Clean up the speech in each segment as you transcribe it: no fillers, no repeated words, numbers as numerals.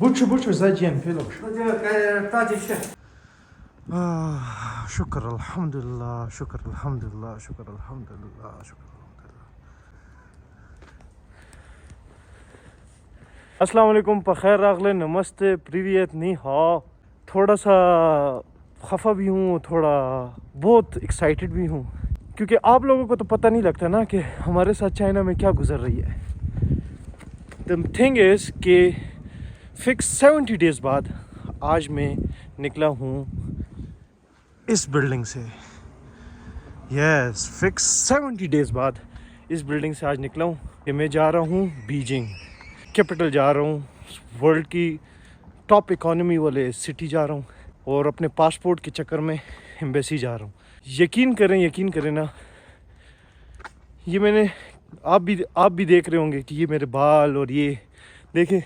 Buçu zaten film. शुक्र अल्हम्दुलिल्लाह शुक्र अल्हम्दुलिल्लाह शुक्र अल्हम्दुलिल्लाह शुक्र अल्हम्दुलिल्लाह। अस्सलाम वालेकुम, पखैर रागले, नमस्ते, प्रीवियत, नी हाओ। थोड़ा सा खफा भी हूँ, थोड़ा बहुत एक्साइटेड भी हूँ, क्योंकि आप लोगों को तो पता नहीं लगता ना कि हमारे साथ चाइना में क्या गुजर रही है। द थिंग इज़ कि फिक्स 70 डेज़ बाद आज मैं निकला हूँ इस बिल्डिंग से। यस, फिक्स 70 डेज़ बाद इस बिल्डिंग से आज निकला हूँ कि मैं जा रहा हूँ बीजिंग कैपिटल, जा रहा हूँ वर्ल्ड की टॉप इकोनॉमी वाले सिटी जा रहा हूँ, और अपने पासपोर्ट के चक्कर में एम्बेसी जा रहा हूँ। यकीन करें ना, ये मैंने आप भी देख रहे होंगे कि ये मेरे बाल और ये देखें,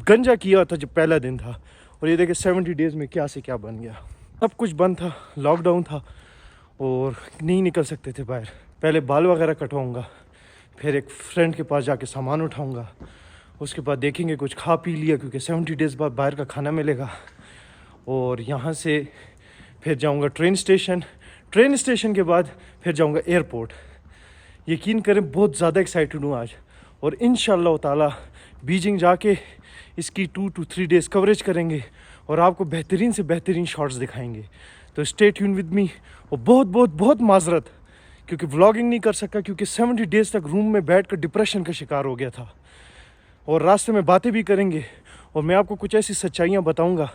गंजा किया था जब पहला दिन था, और ये देखें 70 डेज़ में क्या से क्या बन गया। सब कुछ बंद था, लॉकडाउन था और नहीं निकल सकते थे बाहर। पहले बाल वगैरह कटवाऊँगा, फिर एक फ्रेंड के पास जाके सामान उठाऊँगा, उसके बाद देखेंगे कुछ खा पी लिया, क्योंकि 70 डेज़ बाद बाहर का खाना मिलेगा। और यहाँ से फिर जाऊँगा ट्रेन स्टेशन के बाद फिर जाऊँगा एयरपोर्ट। यकीन करें बहुत ज़्यादा एक्साइटेड हूँ आज, और इंशाअल्लाह ताला बीजिंग जाके इसकी 2 to 3 डेज़ कवरेज करेंगे और आपको बेहतरीन से बेहतरीन शॉट्स दिखाएंगे। तो स्टे ट्यून विद मी। और बहुत माजरत, क्योंकि व्लॉगिंग नहीं कर सका, क्योंकि 70 डेज़ तक रूम में बैठ कर डिप्रेशन का शिकार हो गया था। और रास्ते में बातें भी करेंगे, और मैं आपको कुछ ऐसी सच्चाइयाँ बताऊँगा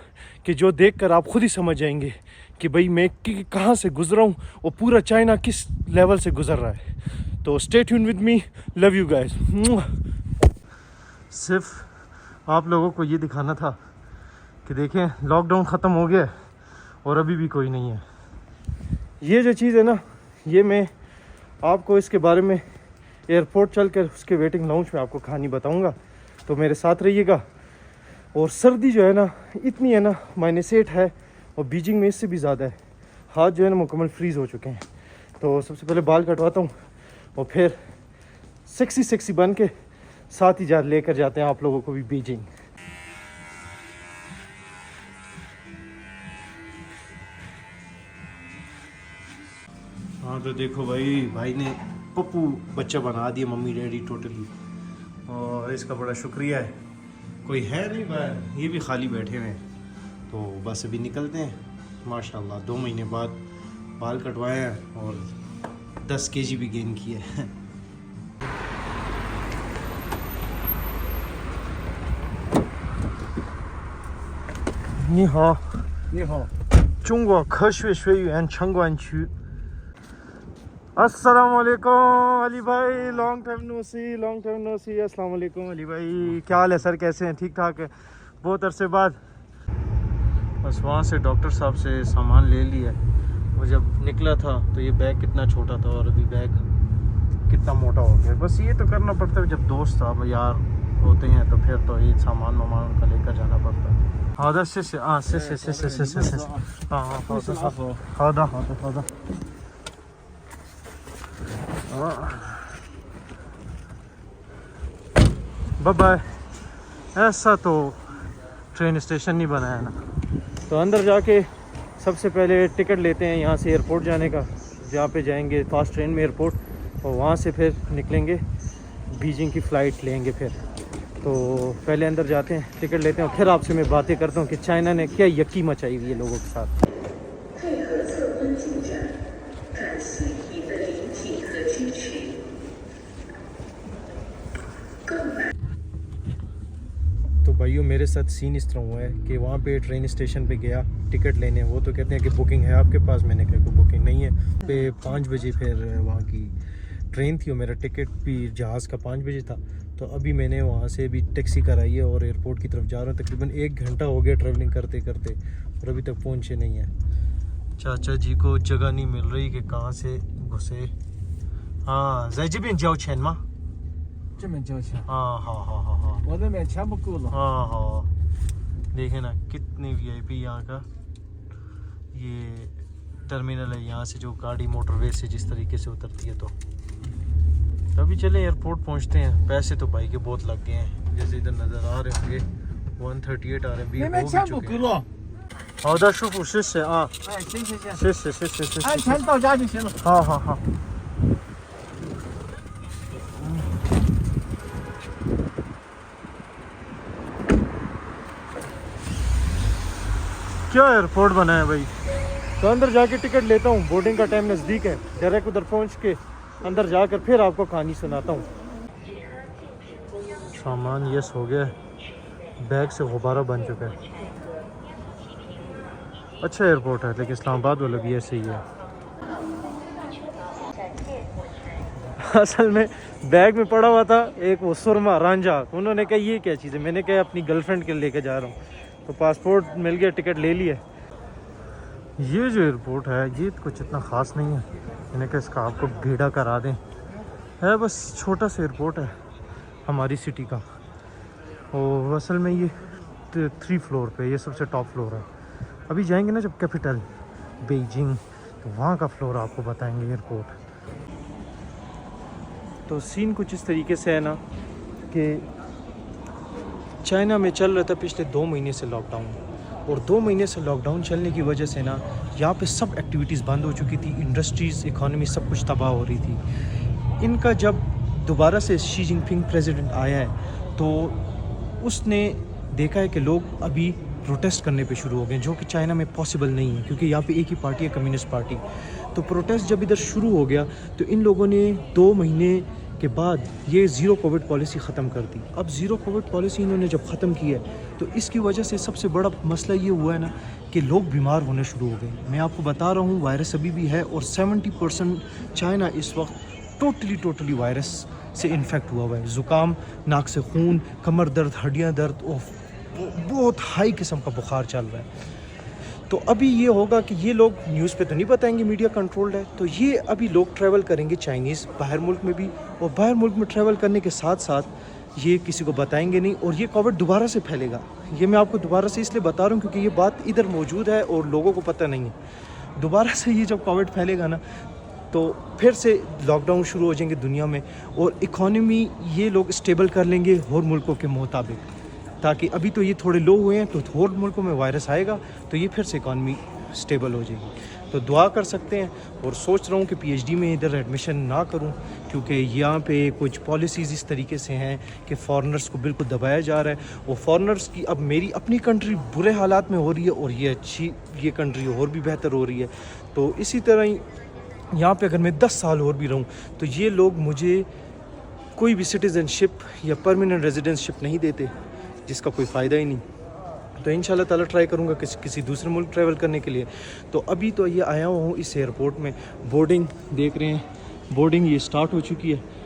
कि जो देख कर आप खुद ही समझ जाएंगे कि भाई मैं कहाँ से गुजरा हूँ और पूरा चाइना किस लेवल से गुजर रहा है। तो stay tune with me, love you guys. सिर्फ आप लोगों को ये दिखाना था कि देखें लॉकडाउन ख़त्म हो गया और अभी भी कोई नहीं है। ये जो चीज़ है ना, ये मैं आपको इसके बारे में एयरपोर्ट चल कर उसके वेटिंग लाउंज में आपको कहानी बताऊंगा, तो मेरे साथ रहिएगा। और सर्दी जो है ना इतनी है ना, -8 है, और बीजिंग में इससे भी ज़्यादा है। हाथ जो है ना मुकम्मल फ्रीज़ हो चुके हैं। तो सबसे पहले बाल कटवाता हूँ और फिर सेक्सी बन के साथ ही लेकर जाते हैं आप लोगों को भी बीजिंग। हाँ तो देखो भाई ने पप्पू बच्चा बना दिया, मम्मी डैडी टोटली, और इसका बड़ा शुक्रिया है। कोई है नहीं बाहर, ये भी खाली बैठे हुए हैं। तो बस अभी निकलते हैं। माशाल्लाह 2 महीने बाद बाल कटवाए हैं और 10 kg भी गेन किए हैं।你好，你好，中国科学学院城关区。अस्सलाम वालेकुम अली भाई, लॉन्ग टाइम नो सी। अस्सलाम वालेकुम अली भाई, क्या हाल है सर, कैसे हैं? ठीक ठाक है, बहुत अरसे बाद। बस वहाँ से डॉक्टर साहब से सामान ले लिया। वो जब निकला था तो ये बैग कितना छोटा था, और अभी बैग कितना मोटा हो गया। बस ये तो करना पड़ता है, जब दोस्त साहब यार होते हैं तो फिर तो ये सामान उनका लेकर जाना पड़ता है। हाँ दा से हाँ से हाँ बाय। ऐसा तो ट्रेन स्टेशन नहीं बनाया ना। तो अंदर जाके सबसे पहले टिकट लेते हैं यहाँ से एयरपोर्ट जाने का, जहाँ पे जाएंगे फास्ट ट्रेन में एयरपोर्ट, और वहाँ से फिर निकलेंगे बीजिंग की फ़्लाइट लेंगे फिर। तो पहले अंदर जाते हैं, टिकट लेते हैं, और फिर आपसे मैं बातें करता हूँ कि चाइना ने क्या यकी मचाई हुई है लोगों के साथ। तो भाइयों मेरे साथ सीन इस तरह हुआ है कि वहाँ पे ट्रेन स्टेशन पे गया टिकट लेने, वो तो कहते हैं कि बुकिंग है आपके पास। मैंने कहा कोई बुकिंग नहीं है। पे 5 बजे फिर वहाँ की ट्रेन थी, और मेरा टिकट भी जहाज़ का 5 बजे था। तो अभी मैंने वहाँ से भी टैक्सी कराई है और एयरपोर्ट की तरफ जा रहा हूँ। तकरीबन 1 घंटा हो गया ट्रैवलिंग करते और अभी तक पहुँचे नहीं है। चाचा जी को जगह नहीं मिल रही कि कहाँ से घुसे। हाँ ज़ाइजिबिन जाओ चैन माँ। हाँ देखे ना कितने VIP यहाँ का ये टर्मिनल है। यहाँ से जो गाड़ी मोटरवे से जिस तरीके से उतरती है। तो अभी चले एयरपोर्ट पहुँचते हैं। पैसे तो भाई के बहुत लग गए हैं, जैसे इधर नज़र आ रहे होंगे 138 आ रहे हैं, भी हो भी Nimexia चुके हैं। bucură. 好的，师傅，谢谢啊，哎，行行行，谢谢谢谢谢谢。按钱到家就行了。好好好。क्या एयरपोर्ट बना है भाई। तो अंदर जाके टिकट लेता हूँ, बोर्डिंग का टाइम नज़दीक है, डायरेक्ट उधर पहुँच के अंदर जाकर फिर आपको कहानी सुनाता हूँ। सामान यस हो गया, बैग से गुब्बारा बन चुका है। अच्छा एयरपोर्ट है, लेकिन इस्लामाबाद वाला भी ऐसे ही है। असल में बैग में पड़ा हुआ था एक वो सुरमा रांझा, उन्होंने कहा ये क्या चीज़ है, मैंने कहा अपनी गर्लफ्रेंड के लेके जा रहा हूँ, तो पासपोर्ट मिल गया, टिकट ले लिया। ये जो एयरपोर्ट है ये कुछ इतना ख़ास नहीं है, मैंने कहा इसका आपको गेड़ा करा दें, है बस छोटा सा एयरपोर्ट है हमारी सिटी का। और असल में ये 3 फ्लोर पे, ये सबसे टॉप फ्लोर है। अभी जाएंगे ना जब कैपिटल बीजिंग, तो वहाँ का फ्लोर आपको बताएंगे एयरपोर्ट। तो सीन कुछ इस तरीके से है ना कि चाइना में चल रहा था पिछले 2 महीने से लॉकडाउन, और 2 महीने से लॉकडाउन चलने की वजह से ना यहाँ पे सब एक्टिविटीज़ बंद हो चुकी थी, इंडस्ट्रीज़, इकोनॉमी सब कुछ तबाह हो रही थी। इनका जब दोबारा से शी जिनपिंग प्रेसिडेंट आया है तो उसने देखा है कि लोग अभी प्रोटेस्ट करने पे शुरू हो गए, जो कि चाइना में पॉसिबल नहीं है क्योंकि यहाँ पे एक ही पार्टी है, कम्युनिस्ट पार्टी। तो प्रोटेस्ट जब इधर शुरू हो गया तो इन लोगों ने 2 महीने के बाद ये ज़ीरो कोविड पॉलिसी ख़त्म कर दी। अब ज़ीरो कोविड पॉलिसी इन्होंने जब ख़त्म की है तो इसकी वजह से सबसे बड़ा मसला ये हुआ है ना कि लोग बीमार होने शुरू हो गए। मैं आपको बता रहा हूँ वायरस अभी भी है, और 70% चाइना इस वक्त टोटली वायरस से इन्फेक्ट हुआ है। ज़ुकाम, नाक से खून, कमर दर्द, हड्डियाँ दर्द, और बहुत हाई किस्म का बुखार चल रहा है। तो अभी ये होगा कि ये लोग न्यूज़ पे तो नहीं बताएंगे, मीडिया कंट्रोल्ड है, तो ये अभी लोग ट्रैवल करेंगे चाइनीज़ बाहर मुल्क में भी, और बाहर मुल्क में ट्रैवल करने के साथ साथ ये किसी को बताएंगे नहीं, और ये कोविड दोबारा से फैलेगा। ये मैं आपको दोबारा से इसलिए बता रहा हूँ क्योंकि ये बात इधर मौजूद है और लोगों को पता नहीं है। दोबारा से ये जब कोविड फैलेगा ना तो फिर से लॉकडाउन शुरू हो जाएंगे दुनिया में, और इकॉनमी ये लोग स्टेबल कर लेंगे और मुल्कों के मुताबिक, ताकि अभी तो ये थोड़े लो हुए हैं तो और मुल्कों में वायरस आएगा तो ये फिर से इकॉनमी स्टेबल हो जाएगी। तो दुआ कर सकते हैं, और सोच रहा हूँ कि पीएचडी में इधर एडमिशन ना करूँ क्योंकि यहाँ पे कुछ पॉलिसीज़ इस तरीके से हैं कि फ़ॉरनर्स को बिल्कुल दबाया जा रहा है, और फ़ॉरनर्स की अब मेरी अपनी कंट्री बुरे हालात में हो रही है और ये कंट्री और भी बेहतर हो रही है। तो इसी तरह ही यहाँ पे अगर मैं 10 साल और भी रहूँ तो ये लोग मुझे कोई भी सिटीज़नशिप या परमानेंट रेजिडेंसशिप नहीं देते, जिसका कोई फ़ायदा ही नहीं। तो इंशाल्लाह ताला ट्राई करूँगा किसी दूसरे मुल्क ट्रैवल करने के लिए। तो अभी तो ये आया हुआ हूँ इस एयरपोर्ट में, बोर्डिंग देख रहे हैं, बोर्डिंग ये स्टार्ट हो चुकी है।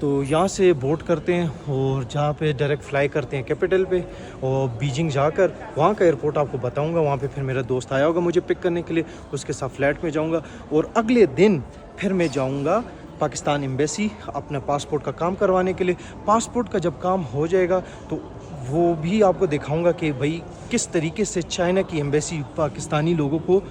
तो यहाँ से बोर्ड करते हैं और जहाँ पे डायरेक्ट फ़्लाई करते हैं कैपिटल पे, और बीजिंग जाकर वहाँ का एयरपोर्ट आपको बताऊँगा। वहाँ पे फिर मेरा दोस्त आया होगा मुझे पिक करने के लिए, उसके साथ फ़्लाइट में जाऊँगा, और अगले दिन फिर मैं जाऊँगा पाकिस्तान एम्बेसी अपना पासपोर्ट का काम करवाने के लिए। पासपोर्ट का जब काम हो जाएगा तो वो भी आपको दिखाऊंगा कि भाई किस तरीके से चाइना की एम्बेसी पाकिस्तानी लोगों को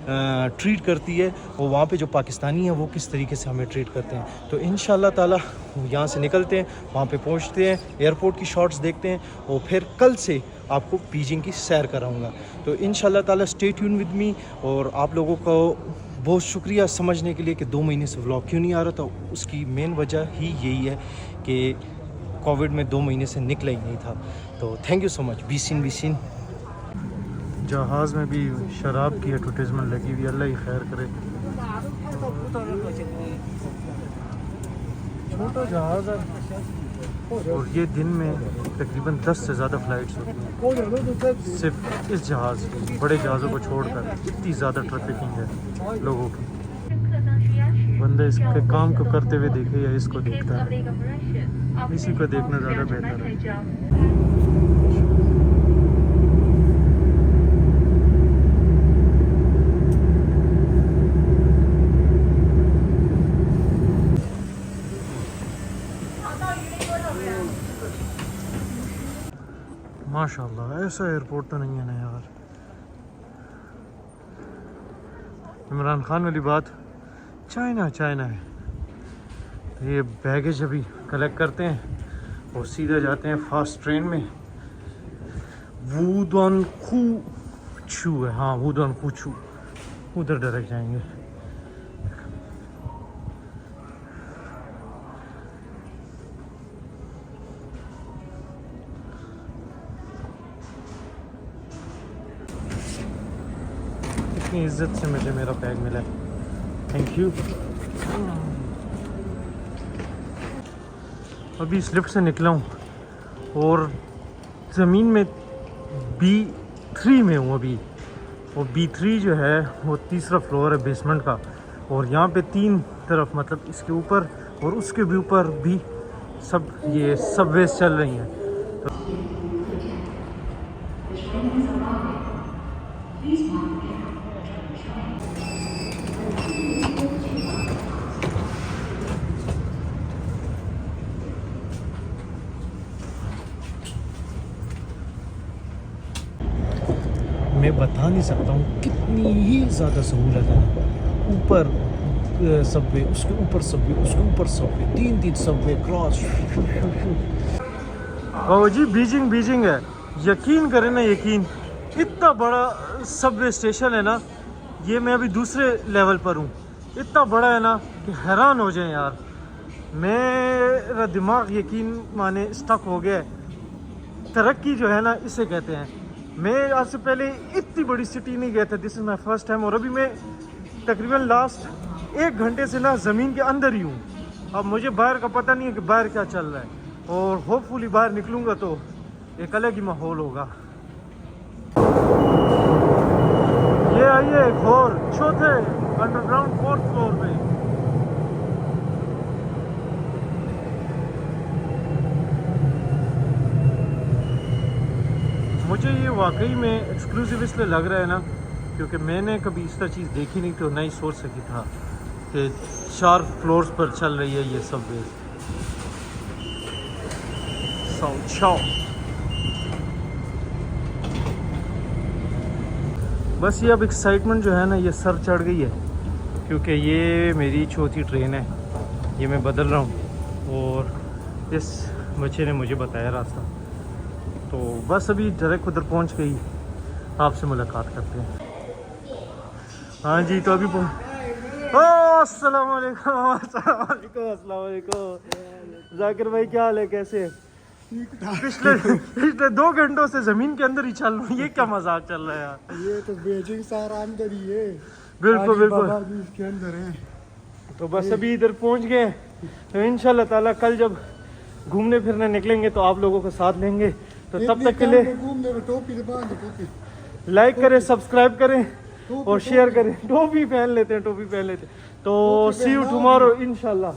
ट्रीट करती है, और वहाँ पे जो पाकिस्तानी हैं वो किस तरीके से हमें ट्रीट करते हैं। तो इंशाल्लाह ताला यहाँ से निकलते हैं, वहाँ पे पहुँचते हैं, एयरपोर्ट की शॉट्स देखते हैं, और फिर कल से आपको बीजिंग की सैर कराऊँगा। तो इंशाल्लाह ताला स्टे ट्यून विद मी, और आप लोगों को बहुत शुक्रिया समझने के लिए कि 2 महीने से व्लॉग क्यों नहीं आ रहा था। उसकी मेन वजह ही यही है कि कोविड में 2 महीने से निकला ही नहीं था। तो थैंक यू सो मच। बीसिन जहाज़ में भी शराब की एडवर्टाइजमेंट लगी हुई, अल्लाह ही खैर करे। छोटा जहाज़ है, और ये दिन में तकरीबन 10 से ज़्यादा फ़्लाइट्स होती हैं सिर्फ इस जहाज़, बड़े जहाज़ों को छोड़कर। इतनी ज़्यादा ट्रैफिकिंग है लोगों की। बंदा इसके काम को करते हुए देखे या इसको देखता है, इसी को देखना ज़्यादा बेहतर है। माशाल्लाह ऐसा एयरपोर्ट तो नहीं है ना यार। इमरान खान वाली बात, चाइना है। तो ये बैगेज अभी कलेक्ट करते हैं और सीधा जाते हैं फास्ट ट्रेन में वुडन खुचू है, हाँ वुडन खुचू, उधर डायरेक्ट जाएंगे। इतनी इज्जत से मुझे मेरा बैग मिला, थैंक यू। अभी इस लिफ्ट से निकला हूँ और ज़मीन में B3 में हूँ अभी। वो B3 जो है वो तीसरा फ्लोर है बेसमेंट का, और यहाँ पे 3 तरफ मतलब इसके ऊपर और उसके भी ऊपर भी सब ये सबवेज चल रही हैं। मैं बता नहीं सकता हूँ कितनी ही ज़्यादा सहूलत है। ऊपर सबवे, उसके ऊपर सबवे, उसके ऊपर सबवे, 3 सबवे क्रॉस। ओ जी बीजिंग है, यकीन करें ना, यकीन, इतना बड़ा सबवे स्टेशन है ना। ये मैं अभी दूसरे लेवल पर हूँ, इतना बड़ा है ना कि हैरान हो जाए यार। मेरा दिमाग यकीन माने स्टक हो गया है। तरक्की जो है ना इसे कहते हैं। मैं आज से पहले इतनी बड़ी सिटी नहीं गया था, this is my first time. और अभी मैं तकरीबन लास्ट 1 घंटे से ना ज़मीन के अंदर ही हूँ। अब मुझे बाहर का पता नहीं है कि बाहर क्या चल रहा है, और होपफुली बाहर निकलूँगा तो एक अलग ही माहौल होगा। ये आइए एक और चौथे अंडरग्राउंड 4th फ्लोर पे। मुझे ये वाकई में एक्सक्लूसिव इसलिए लग रहा है ना, क्योंकि मैंने कभी इस तरह चीज़ देखी नहीं, तो नहीं सोच सकी था कि 4 फ्लोर्स पर चल रही है ये सब वे। बस ये अब एक्साइटमेंट जो है ना ये सर चढ़ गई है, क्योंकि ये मेरी चौथी ट्रेन है, ये मैं बदल रहा हूँ और इस बच्चे ने मुझे बताया रास्ता। तो बस अभी डायरेक्ट उधर पहुँच गई, आपसे मुलाकात करते हैं। हाँ जी, तो अभी अस्सलाम वालेकुम जाकिर भाई, क्या हाल है, कैसे? पिछले 2 घंटों से जमीन के अंदर ही चल रहा हूँ, ये क्या मजाक चल रहा है यार? ये तो बीजिंग सारा अंदर ही है, बिल्कुल बिल्कुल इसके अंदर है। तो बस अभी इधर पहुँच गए, तो इंशाल्लाह ताला कल जब घूमने फिरने निकलेंगे तो आप लोगों को साथ लेंगे। तो तब तक के लिए घूमने में टोपी टोपी लाइक करें, सब्सक्राइब करें और शेयर करें। टोपी पहन लेते हैं, टोपी पहन लेते हैं। तो सी यू टुमारो इंशाल्लाह।